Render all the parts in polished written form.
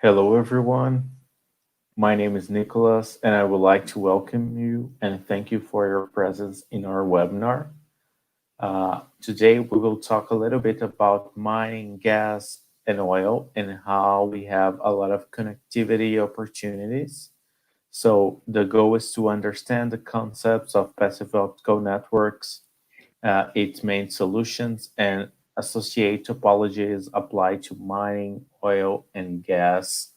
Hello, everyone. My name is Nicholas, and I would like to welcome you and thank you for your presence in our webinar. Today, we will talk a little bit about mining gas and oil and how we have a lot of connectivity opportunities. So, the goal is to understand the concepts of passive optical networks, its main solutions, and associate topologies applied to mining, oil, and gas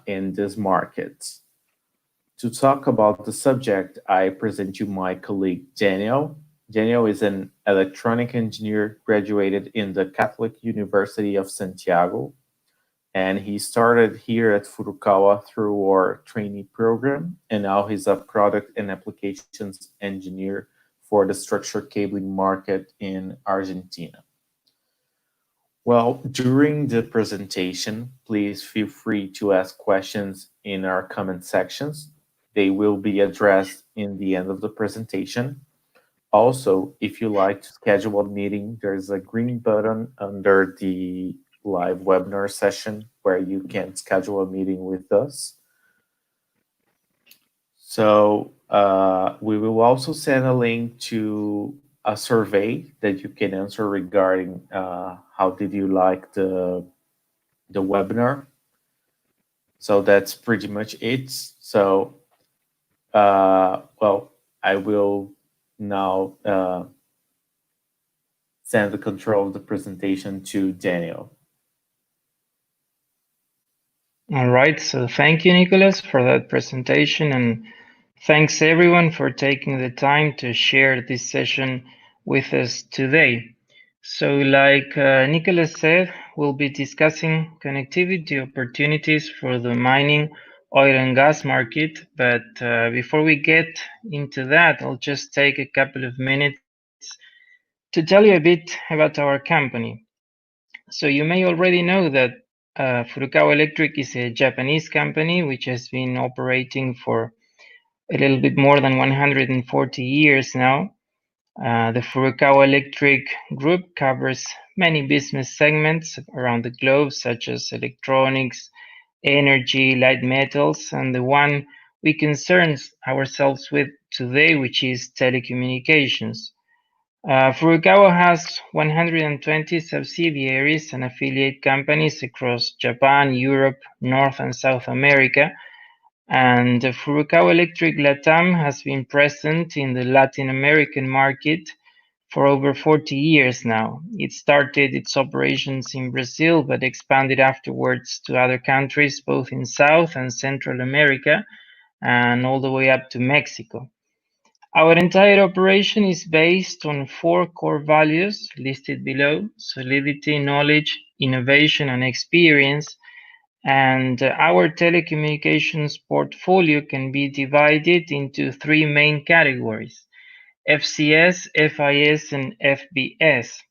in these markets. To talk about the subject, I present you my colleague Daniel. Daniel is an electronic engineer graduated in the Catholic University of Santiago, and he started here at Furukawa through our trainee program, and now he's a product and applications engineer for the structured cabling market in Argentina. Well, during the presentation, please feel free to ask questions in our comment sections. They will be addressed in the end of the presentation. Also, if you like to schedule a meeting, there's a green button under the live webinar session where you can schedule a meeting with us. So we will also send a link to a survey that you can answer regarding how did you like the webinar. So that's pretty much it. So, well, I will now send the control of the presentation to Daniel. All right, so thank you, Nicholas, for that presentation, and thanks everyone for taking the time to share this session with us today. So, like Nicholas said, we'll be discussing connectivity opportunities for the mining, oil, and gas market. But before we get into that, I'll just take a couple of minutes to tell you a bit about our company. So you may already know that Furukawa Electric is a Japanese company which has been operating for a little bit more than 140 years now. The Furukawa Electric Group covers many business segments around the globe, such as electronics, energy, light metals, and the one we concern ourselves with today, which is telecommunications. Furukawa has 120 subsidiaries and affiliate companies across Japan, Europe, North and South America, and Furukawa Electric Latam has been present in the Latin American market for over 40 years now. It started its operations in Brazil but expanded afterwards to other countries both in South and Central America and all the way up to Mexico. Our entire operation is based on four core values listed below: solidity, knowledge, innovation, and experience. And our telecommunications portfolio can be divided into three main categories: FCS, FIS, and FBS.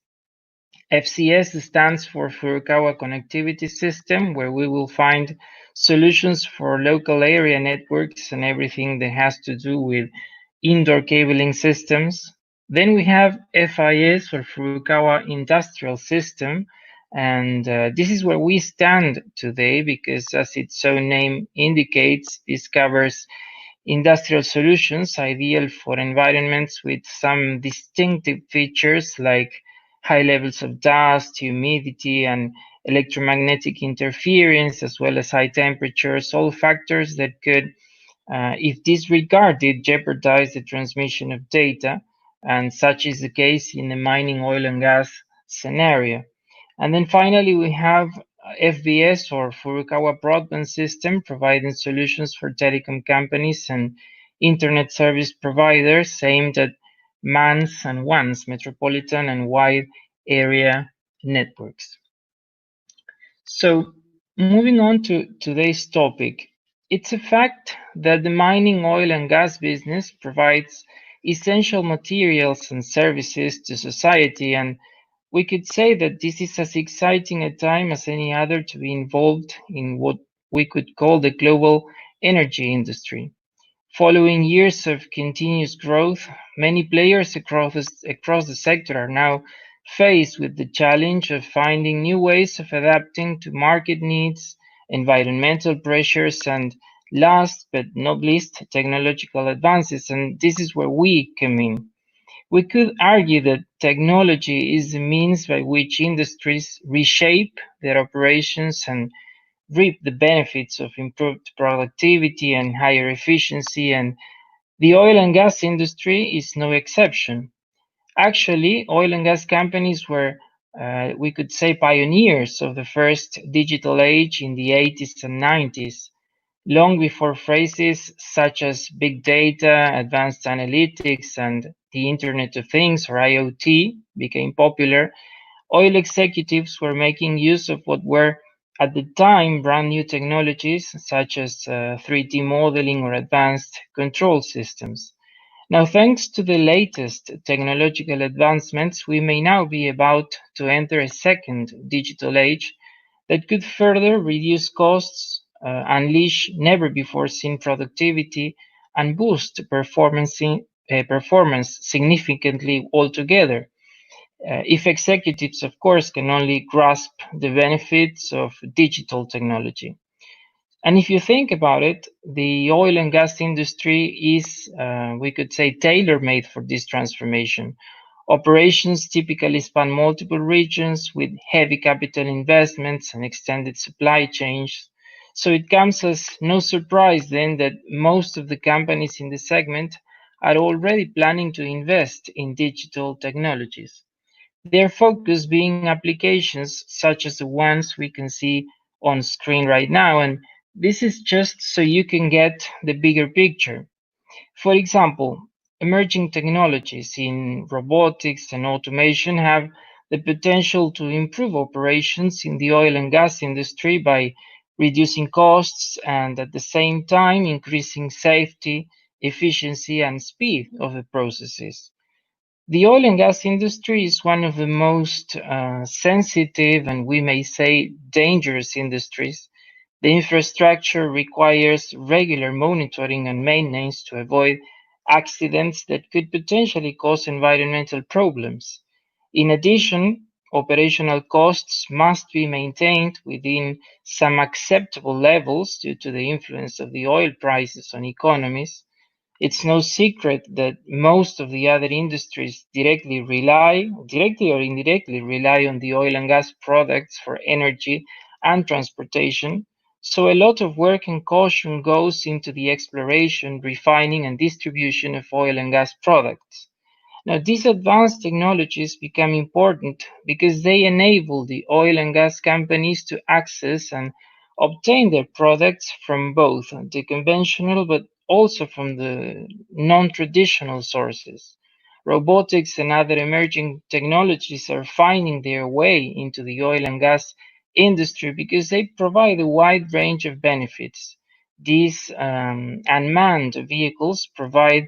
FCS stands for Furukawa Connectivity System, where we will find solutions for local area networks and everything that has to do with indoor cabling systems. Then we have FIS, or Furukawa Industrial System, and this is where we stand today because, as its own name indicates, this covers industrial solutions ideal for environments with some distinctive features like high levels of dust, humidity, and electromagnetic interference, as well as high temperatures, all factors that could, if disregarded, jeopardize the transmission of data, and such is the case in the mining, oil, and gas scenario. And then finally, we have FBS, or Furukawa Broadband System, providing solutions for telecom companies and internet service providers aimed at MANs and WANs, metropolitan and wide area networks. So, moving on to today's topic, it's a fact that the mining, oil, and gas business provides essential materials and services to society, and we could say that this is as exciting a time as any other to be involved in what we could call the global energy industry. Following years of continuous growth, many players across the sector are now faced with the challenge of finding new ways of adapting to market needs, environmental pressures, and last but not least, technological advances. And this is where we come in. We could argue that technology is the means by which industries reshape their operations and reap the benefits of improved productivity and higher efficiency, and the oil and gas industry is no exception. Actually, oil and gas companies were, we could say, pioneers of the first digital age in the 80s and 90s. Long before phrases such as big data, advanced analytics, and the Internet of Things or IoT became popular, oil executives were making use of what were at the time brand new technologies such as 3D modeling or advanced control systems. Now, thanks to the latest technological advancements, we may now be about to enter a second digital age that could further reduce costs, unleash never before seen productivity, and boost performance significantly altogether. If executives, of course, can only grasp the benefits of digital technology. And if you think about it, the oil and gas industry is, we could say, tailor made for this transformation. Operations typically span multiple regions with heavy capital investments and extended supply chains. So it comes as no surprise then that most of the companies in the segment are already planning to invest in digital technologies. Their focus being applications such as the ones we can see on screen right now. And this is just so you can get the bigger picture. For example, emerging technologies in robotics and automation have the potential to improve operations in the oil and gas industry by reducing costs and at the same time increasing safety, efficiency, and speed of the processes. The oil and gas industry is one of the most sensitive and we may say dangerous industries. The infrastructure requires regular monitoring and maintenance to avoid accidents that could potentially cause environmental problems. In addition, operational costs must be maintained within some acceptable levels due to the influence of the oil prices on economies. It's no secret that most of the other industries directly or indirectly rely on the oil and gas products for energy and transportation. So a lot of work and caution goes into the exploration, refining, and distribution of oil and gas products. Now, these advanced technologies become important because they enable the oil and gas companies to access and obtain their products from both the conventional but also from the non traditional sources. Robotics and other emerging technologies are finding their way into the oil and gas industry because they provide a wide range of benefits. These unmanned vehicles provide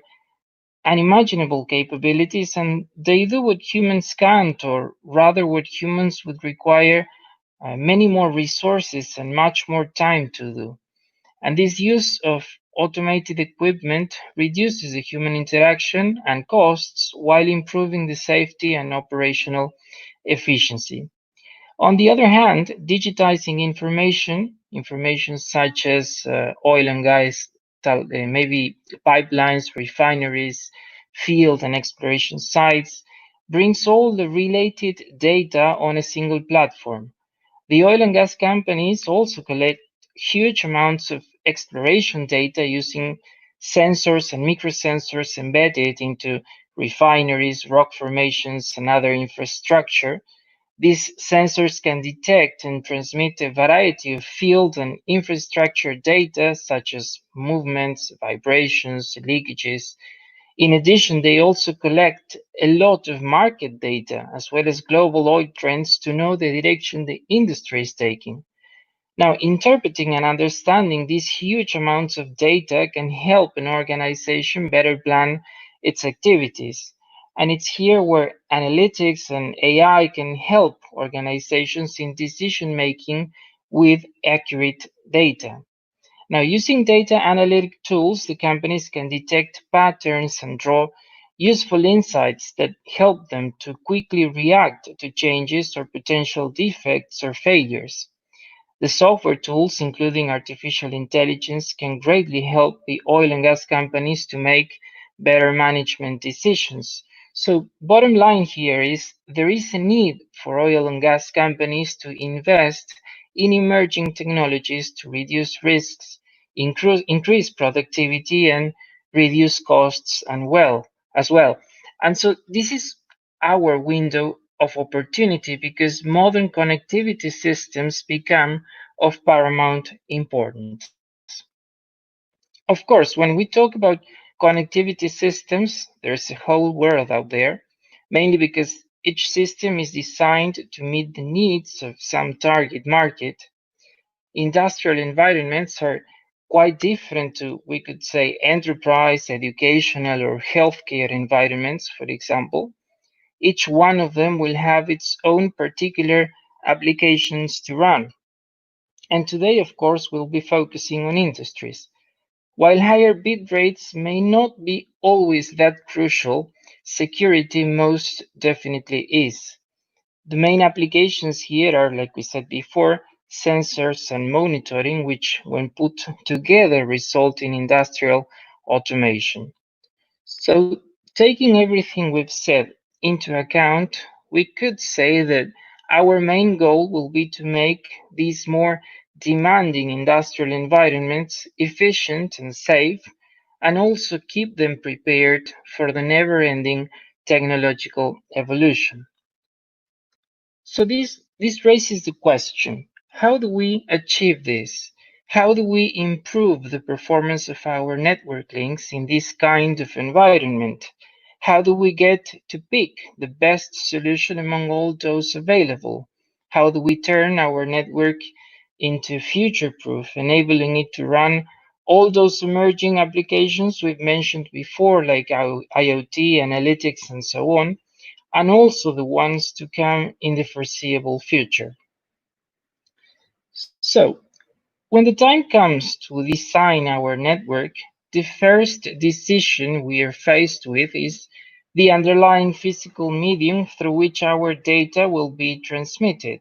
unimaginable capabilities, and they do what humans can't, or rather, what humans would require many more resources and much more time to do. And this use of automated equipment reduces the human interaction and costs while improving the safety and operational efficiency. On the other hand, digitizing information such as oil and gas, maybe pipelines, refineries, field and exploration sites, brings all the related data on a single platform. The oil and gas companies also collect huge amounts of exploration data using sensors and microsensors embedded into refineries, rock formations, and other infrastructure. These sensors can detect and transmit a variety of field and infrastructure data such as movements, vibrations, leakages. In addition, they also collect a lot of market data as well as global oil trends to know the direction the industry is taking. Now, interpreting and understanding these huge amounts of data can help an organization better plan its activities. And it's here where analytics and AI can help organizations in decision making with accurate data. Now, using data analytic tools, the companies can detect patterns and draw useful insights that help them to quickly react to changes or potential defects or failures. The software tools, including artificial intelligence, can greatly help the oil and gas companies to make better management decisions. So, bottom line here is there is a need for oil and gas companies to invest in emerging technologies to reduce risks, increase productivity, and reduce costs as well. And so, this is our window of opportunity because modern connectivity systems become of paramount importance. Of course, when we talk about connectivity systems, there's a whole world out there, mainly because each system is designed to meet the needs of some target market. Industrial environments are quite different to, we could say, enterprise, educational, or healthcare environments, for example. Each one of them will have its own particular applications to run. And today, of course, we'll be focusing on industries. While higher bit rates may not be always that crucial, security most definitely is. The main applications here are, like we said before, sensors and monitoring, which, when put together, result in industrial automation. So, taking everything we've said into account, we could say that our main goal will be to make these more demanding industrial environments efficient and safe, and also keep them prepared for the never ending technological evolution. So this raises the question, how do we achieve this? How do we improve the performance of our network links in this kind of environment? How do we get to pick the best solution among all those available? How do we turn our network into future-proof, enabling it to run all those emerging applications we've mentioned before, like IoT, analytics, and so on, and also the ones to come in the foreseeable future. So, when the time comes to design our network, the first decision we are faced with is the underlying physical medium through which our data will be transmitted.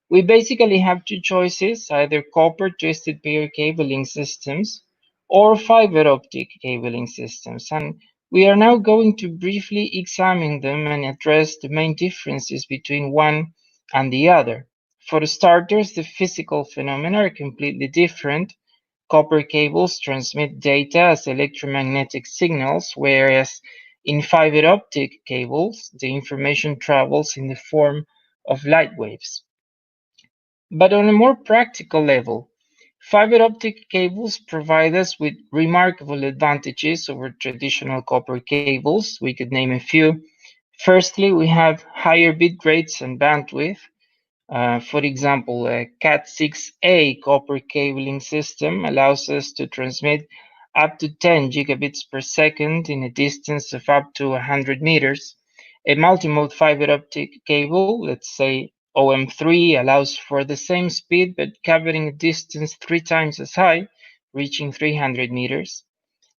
We basically have two choices, either copper twisted pair cabling systems or fiber optic cabling systems. And we are now going to briefly examine them and address the main differences between one and the other. For starters, the physical phenomena are completely different. Copper cables transmit data as electromagnetic signals, whereas in fiber optic cables, the information travels in the form of light waves. But on a more practical level, fiber optic cables provide us with remarkable advantages over traditional copper cables. We could name a few. Firstly, we have higher bit rates and bandwidth. For example, a Cat6a copper cabling system allows us to transmit up to 10 gigabits per second in a distance of up to 100 meters. A multimode fiber optic cable, let's say OM3, allows for the same speed but covering a distance 3 times as high, reaching 300 meters.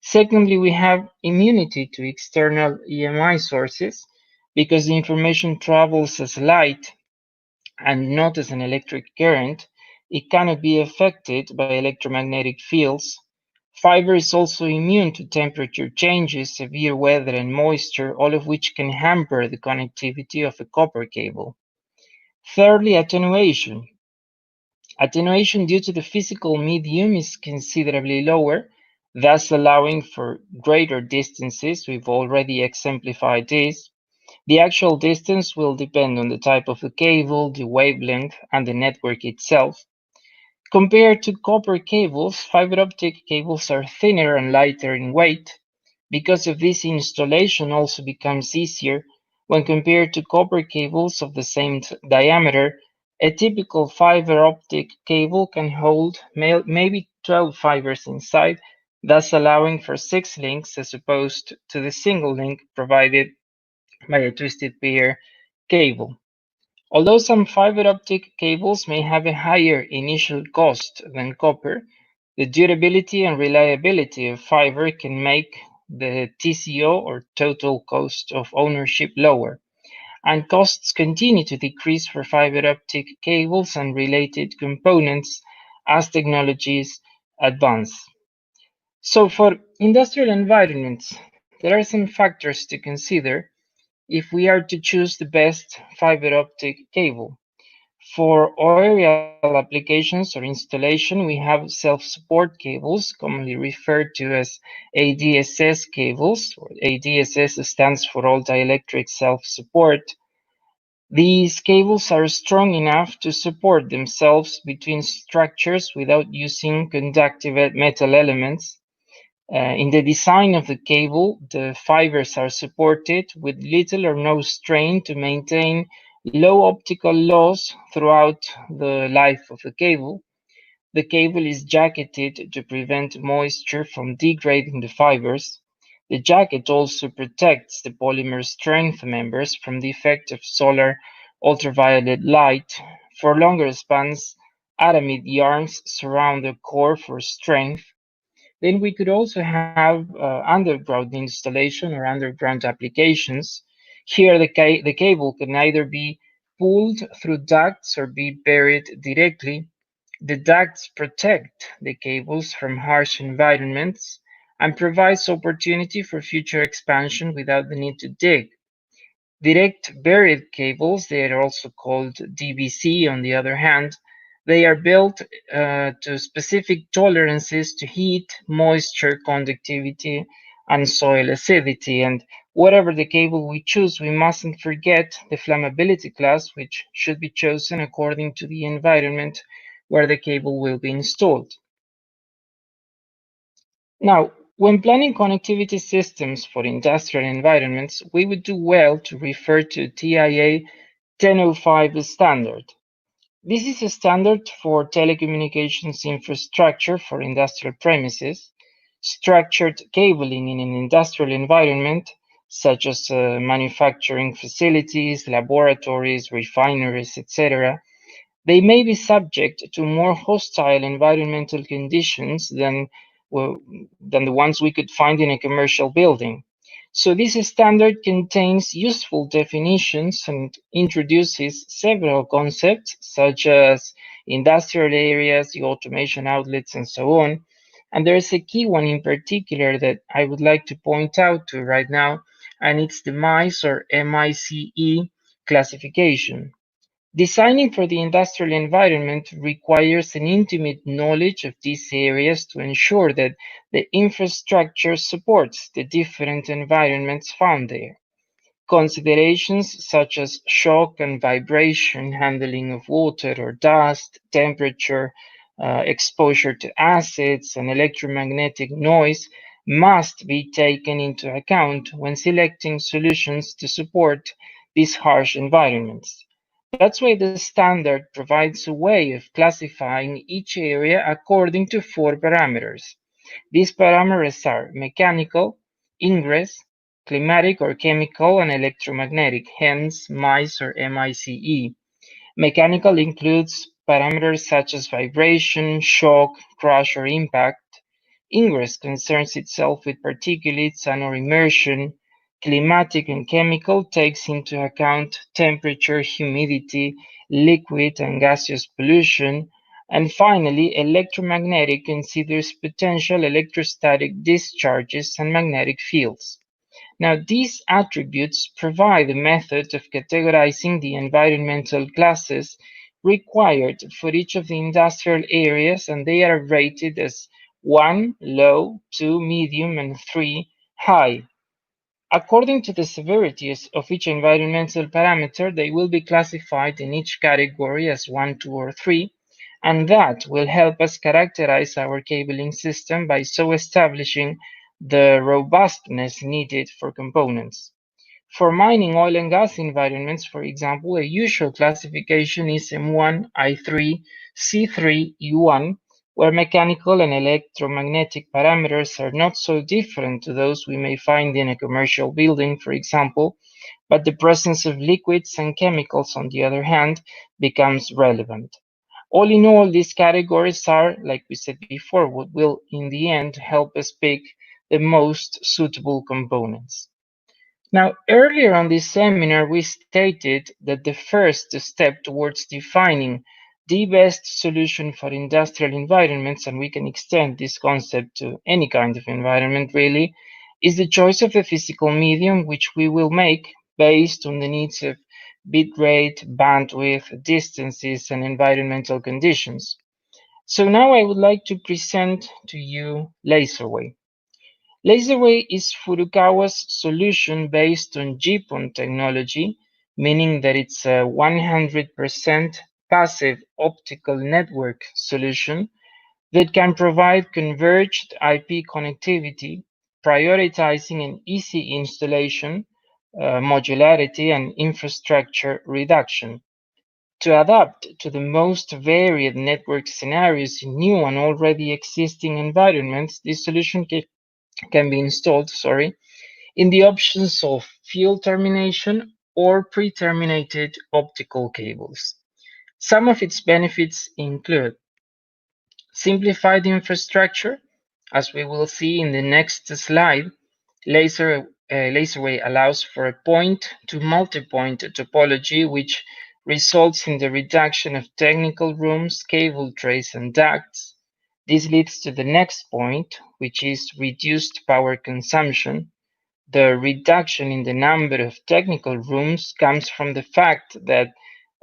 Secondly, we have immunity to external EMI sources because the information travels as light and not as an electric current. It cannot be affected by electromagnetic fields. Fiber is also immune to temperature changes, severe weather, and moisture, all of which can hamper the connectivity of a copper cable. Thirdly, attenuation. Attenuation due to the physical medium is considerably lower, thus allowing for greater distances. We've already exemplified this. The actual distance will depend on the type of the cable, the wavelength, and the network itself. Compared to copper cables, fiber optic cables are thinner and lighter in weight. Because of this, installation also becomes easier. When compared to copper cables of the same diameter, a typical fiber optic cable can hold maybe 12 fibers inside, thus allowing for 6 links as opposed to the single link provided by a twisted pair cable. Although some fiber optic cables may have a higher initial cost than copper, the durability and reliability of fiber can make the TCO, or total cost of ownership, lower. and costs continue to decrease for fiber optic cables and related components as technologies advance. So, for industrial environments, there are some factors to consider if we are to choose the best fiber optic cable. For aerial applications or installation, we have self-support cables, commonly referred to as ADSS cables, or ADSS stands for all dielectric self-support. These cables are strong enough to support themselves between structures without using conductive metal elements. In the design of the cable, the fibers are supported with little or no strain to maintain low optical loss throughout the life of the cable. The cable is jacketed to prevent moisture from degrading the fibers. The jacket also protects the polymer strength members from the effect of solar ultraviolet light. For longer spans, aramid yarns surround the core for strength. Then we could also have underground installation or underground applications. Here, the cable can either be pulled through ducts or be buried directly. The ducts protect the cables from harsh environments and provides opportunity for future expansion without the need to dig. Direct buried cables, they are also called DBC on the other hand, they are built to specific tolerances to heat, moisture conductivity, and soil acidity. And whatever the cable we choose, we mustn't forget the flammability class, which should be chosen according to the environment where the cable will be installed. Now, when planning connectivity systems for industrial environments, we would do well to refer to TIA 1005 standard. This is a standard for telecommunications infrastructure for industrial premises. Structured cabling in an industrial environment, such as manufacturing facilities, laboratories, refineries, etc., they may be subject to more hostile environmental conditions well, than the ones we could find in a commercial building. So this standard contains useful definitions and introduces several concepts such as industrial areas, the automation outlets, and so on. And there's a key one in particular that I would like to point out to right now, and it's the MICE or MICE classification. Designing for the industrial environment requires an intimate knowledge of these areas to ensure that the infrastructure supports the different environments found there. Considerations such as shock and vibration, handling of water or dust, temperature, exposure to acids, and electromagnetic noise must be taken into account when selecting solutions to support these harsh environments. That's why the standard provides a way of classifying each area according to four parameters. These parameters are mechanical, ingress, climatic or chemical, and electromagnetic, hence MICE or MICE. Mechanical includes parameters such as vibration, shock, crash, or impact. Ingress concerns itself with particulates and/or immersion. Climatic and chemical takes into account temperature, humidity, liquid and gaseous pollution. And finally, electromagnetic considers potential electrostatic discharges and magnetic fields. Now, these attributes provide a method of categorizing the environmental classes required for each of the industrial areas, and they are rated as 1 low, 2 medium, and 3 high. According to the severity of each environmental parameter, they will be classified in each category as 1, 2, or 3, and that will help us characterize our cabling system by so establishing the robustness needed for components. For mining oil and gas environments, for example, a usual classification is M1, I3, C3, E1, where mechanical and electromagnetic parameters are not so different to those we may find in a commercial building, for example, but the presence of liquids and chemicals, on the other hand, becomes relevant. All in all, these categories are, like we said before, what will in the end help us pick the most suitable components. Now, earlier on this seminar, we stated that the first step towards defining the best solution for industrial environments, and we can extend this concept to any kind of environment really, is the choice of the physical medium which we will make based on the needs of bitrate, bandwidth, distances, and environmental conditions. So now I would like to present to you LaserWave. LaserWave is Furukawa's solution based on GPON technology, meaning that it's a 100% passive optical network solution that can provide converged IP connectivity, prioritizing an easy installation, modularity, and infrastructure reduction. To adapt to the most varied network scenarios in new and already existing environments, this solution can be installed, in the options of field termination or pre-terminated optical cables. Some of its benefits include simplified infrastructure. As we will see in the next slide, LaserWave allows for a point-to-multipoint topology, which results in the reduction of technical rooms, cable trays, and ducts. This leads to the next point, which is reduced power consumption. The reduction in the number of technical rooms comes from the fact that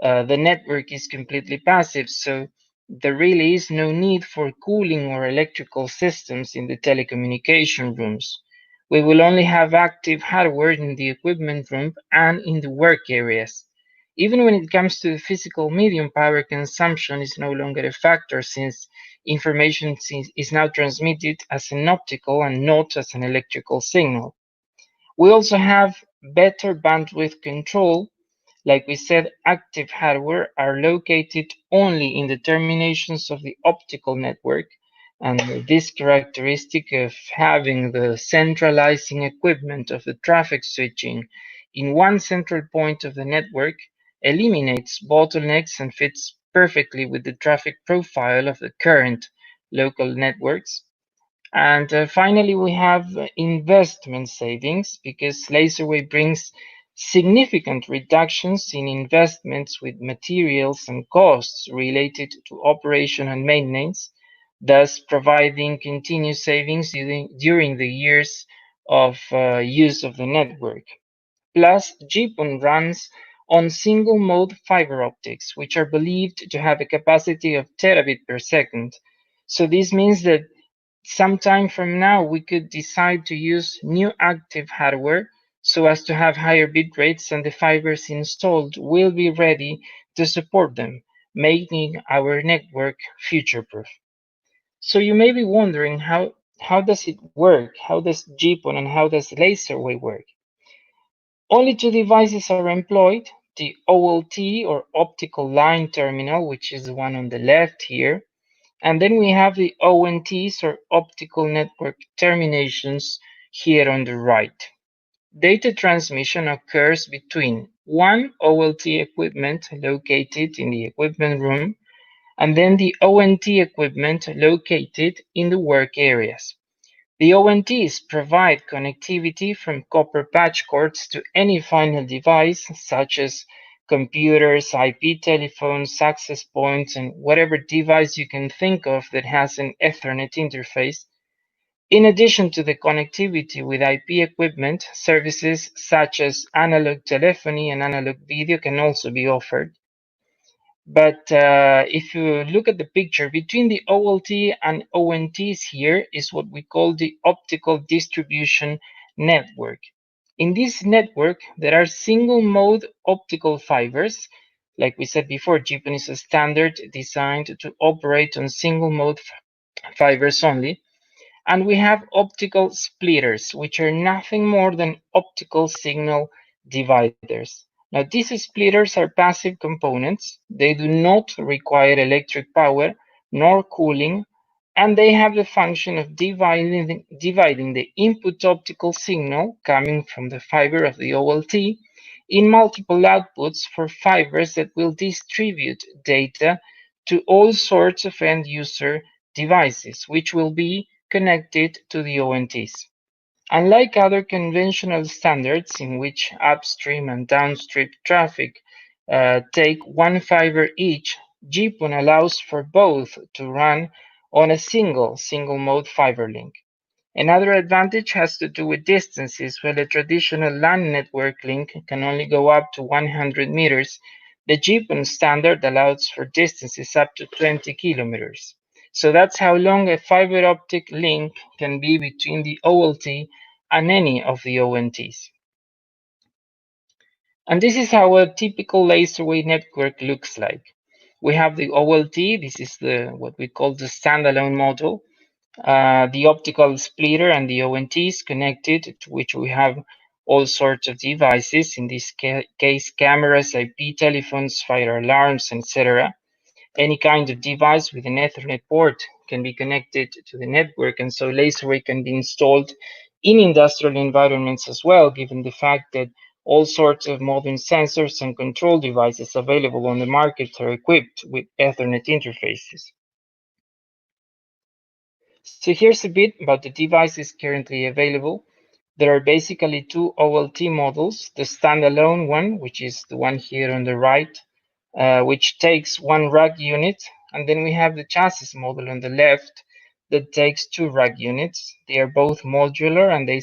the network is completely passive, so there really is no need for cooling or electrical systems in the telecommunication rooms. We will only have active hardware in the equipment room and in the work areas. Even when it comes to the physical medium, power consumption is no longer a factor since information is now transmitted as an optical and not as an electrical signal. We also have better bandwidth control. Like we said, active hardware are located only in the terminations of the optical network, and this characteristic of having the centralizing equipment of the traffic switching in one central point of the network eliminates bottlenecks and fits perfectly with the traffic profile of the current local networks. And finally, we have investment savings because LaserWave brings significant reductions in investments with materials and costs related to operation and maintenance, thus providing continuous savings during the years of use of the network. Plus, GPON runs on single mode fiber optics, which are believed to have a capacity of terabit per second. So this means that sometime from now, we could decide to use new active hardware so as to have higher bit rates, and the fibers installed will be ready to support them, making our network future-proof. So you may be wondering how does it work? How does GPON and how does LaserWave work? Only two devices are employed, the OLT or optical line terminal, which is the one on the left here, and then we have the ONTs or optical network terminations here on the right. Data transmission occurs between one OLT equipment located in the equipment room and then the ONT equipment located in the work areas. The ONTs provide connectivity from copper patch cords to any final device, such as computers, IP telephones, access points, and whatever device you can think of that has an Ethernet interface. In addition to the connectivity with IP equipment, services such as analog telephony and analog video can also be offered. But if you look at the picture, between the OLT and ONTs here is what we call the optical distribution network. In this network, there are single mode optical fibers. Like we said before, GPON is a standard designed to operate on single mode fibers only. And we have optical splitters, which are nothing more than optical signal dividers. Now, these splitters are passive components. They do not require electric power nor cooling, and they have the function of dividing the input optical signal coming from the fiber of the OLT in multiple outputs for fibers that will distribute data to all sorts of end user devices, which will be connected to the ONTs. Unlike other conventional standards in which upstream and downstream traffic take one fiber each, GPON allows for both to run on a single-mode fiber link. Another advantage has to do with distances. While a traditional LAN network link can only go up to 100 meters, the GPON standard allows for distances up to 20 kilometers. So that's how long a fiber optic link can be between the OLT and any of the ONTs. And this is how a typical laser wave network looks like. We have the OLT, this is what we call the standalone module, the optical splitter and the ONTs connected, to which we have all sorts of devices, in this case cameras, IP telephones, fire alarms, etc. Any kind of device with an Ethernet port can be connected to the network, and so LaserWave can be installed in industrial environments as well, given the fact that all sorts of modern sensors and control devices available on the market are equipped with Ethernet interfaces. So here's a bit about the devices currently available. There are basically two OLT models, the standalone one, which is the one here on the right, which takes one rack unit, and then we have the chassis model on the left that takes two rack units. They are both modular and they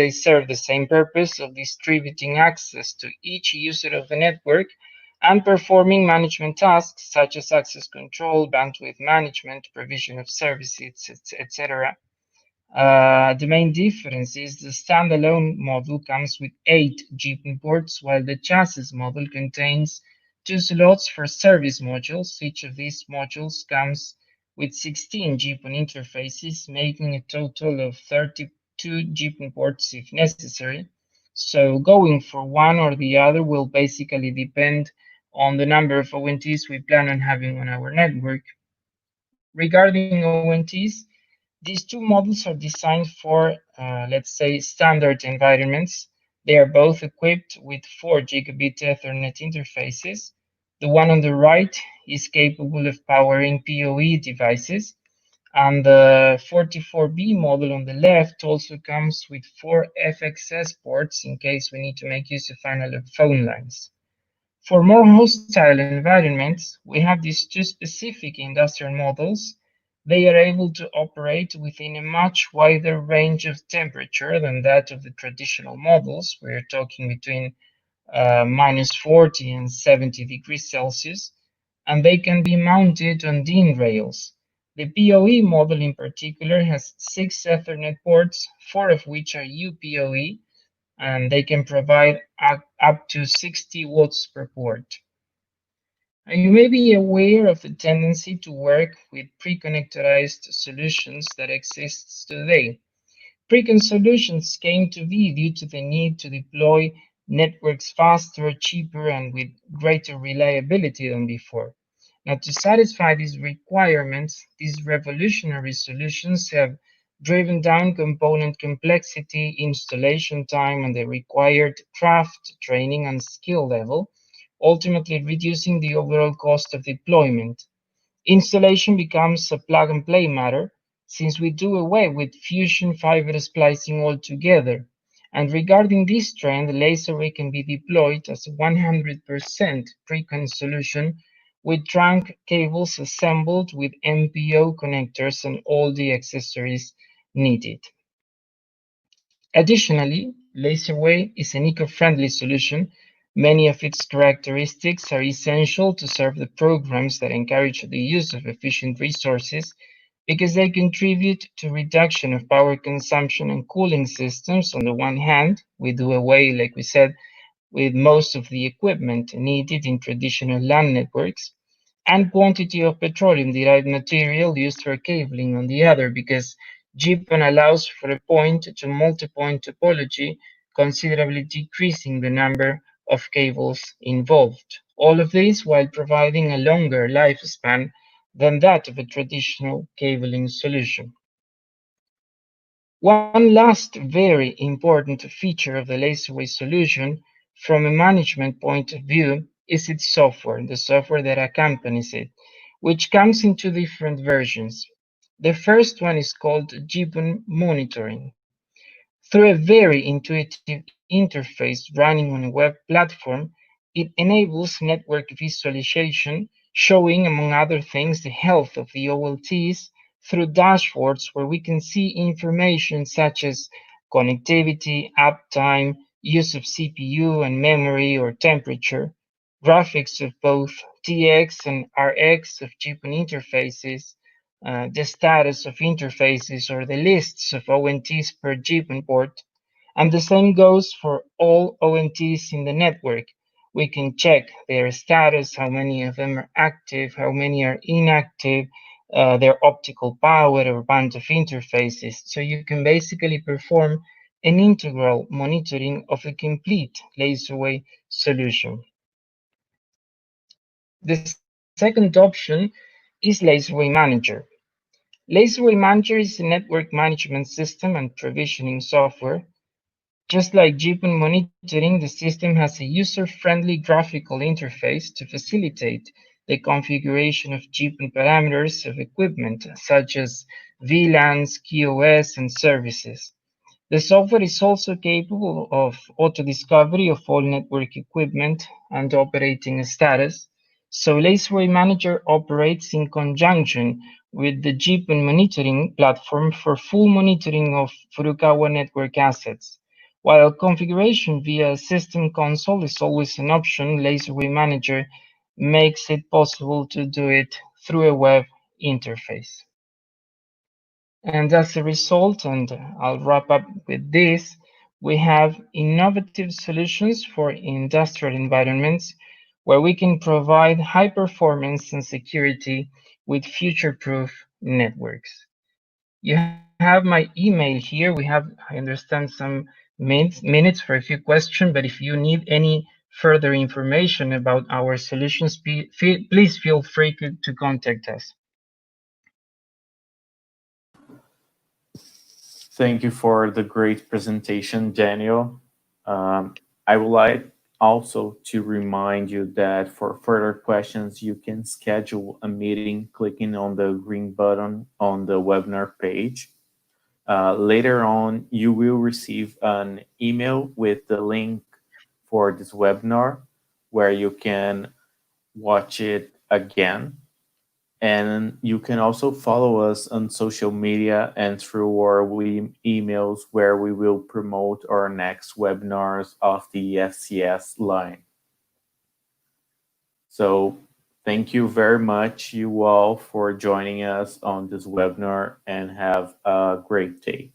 serve the same purpose of distributing access to each user of the network and performing management tasks such as access control, bandwidth management, provision of services, etc. The main difference is the standalone model comes with 8 GPON ports, while the chassis model contains 2 slots for service modules. Each of these modules comes with 16 GPON interfaces, making a total of 32 GPON ports if necessary. So going for one or the other will basically depend on the number of ONTs we plan on having on our network. Regarding ONTs, these two models are designed for, let's say, standard environments. They are both equipped with 4 gigabit Ethernet interfaces. The one on the right is capable of powering PoE devices, and the 44B model on the left also comes with 4 FXS ports in case we need to make use of analog phone lines. For more hostile environments, we have these two specific industrial models. They are able to operate within a much wider range of temperature than that of the traditional models. We're talking between minus 40 and 70 degrees Celsius, and they can be mounted on DIN rails. The PoE model in particular has 6 Ethernet ports, 4 of which are UPoE, and they can provide up to 60 watts per port. And you may be aware of the tendency to work with pre-connectorized solutions that exists today. Pre-con solutions came to be due to the need to deploy networks faster, cheaper, and with greater reliability than before. Now, to satisfy these requirements, these revolutionary solutions have driven down component complexity, installation time, and the required craft, training, and skill level, ultimately reducing the overall cost of deployment. Installation becomes a plug-and-play matter, since we do away with fusion fiber splicing altogether. And regarding this trend, LaserArray can be deployed as a 100% pre-con solution with trunk cables assembled with MPO connectors and all the accessories needed. Additionally, LaserWave is an eco-friendly solution. Many of its characteristics are essential to serve the programs that encourage the use of efficient resources because they contribute to reduction of power consumption and cooling systems. On the one hand, we do away, like we said, with most of the equipment needed in traditional LAN networks, and quantity of petroleum-derived material used for cabling on the other, because GPON allows for a point-to-multipoint topology, considerably decreasing the number of cables involved. All of this while providing a longer lifespan than that of a traditional cabling solution. One last very important feature of the LaserWave solution from a management point of view is its software, the software that accompanies it, which comes in two different versions. The first one is called GPON monitoring. Through a very intuitive interface running on a web platform, it enables network visualization, showing, among other things, the health of the OLTs through dashboards where we can see information such as connectivity, uptime, use of CPU and memory or temperature, graphics of both TX and RX of GPON interfaces, the status of interfaces or the lists of ONTs per GPON port, and the same goes for all ONTs in the network. We can check their status, how many of them are active, how many are inactive, their optical power or band of interfaces. So you can basically perform an integral monitoring of a complete LaserWave solution. The second option is LaserWave Manager. LaserWave Manager is a network management system and provisioning software. Just like GPON monitoring, the system has a user-friendly graphical interface to facilitate the configuration of GPON parameters of equipment, such as VLANs, QoS, and services. The software is also capable of auto-discovery of all network equipment and operating status, so LaserWave Manager operates in conjunction with the GPON monitoring platform for full monitoring of Furukawa network assets. While configuration via system console is always an option, LaserWave Manager makes it possible to do it through a web interface. And as a result, and I'll wrap up with this, we have innovative solutions for industrial environments where we can provide high performance and security with future-proof networks. You have my email here. We have, I understand, some minutes for a few questions, but if you need any further information about our solutions, please feel free to contact us. Thank you for the great presentation, Daniel. I would like also to remind you that for further questions, you can schedule a meeting clicking on the green button on the webinar page. Later on, you will receive an email with the link for this webinar where you can watch it again. And you can also follow us on social media and through our emails where we will promote our next webinars of the FCS line. So thank you very much, you all, for joining us on this webinar and have a great day.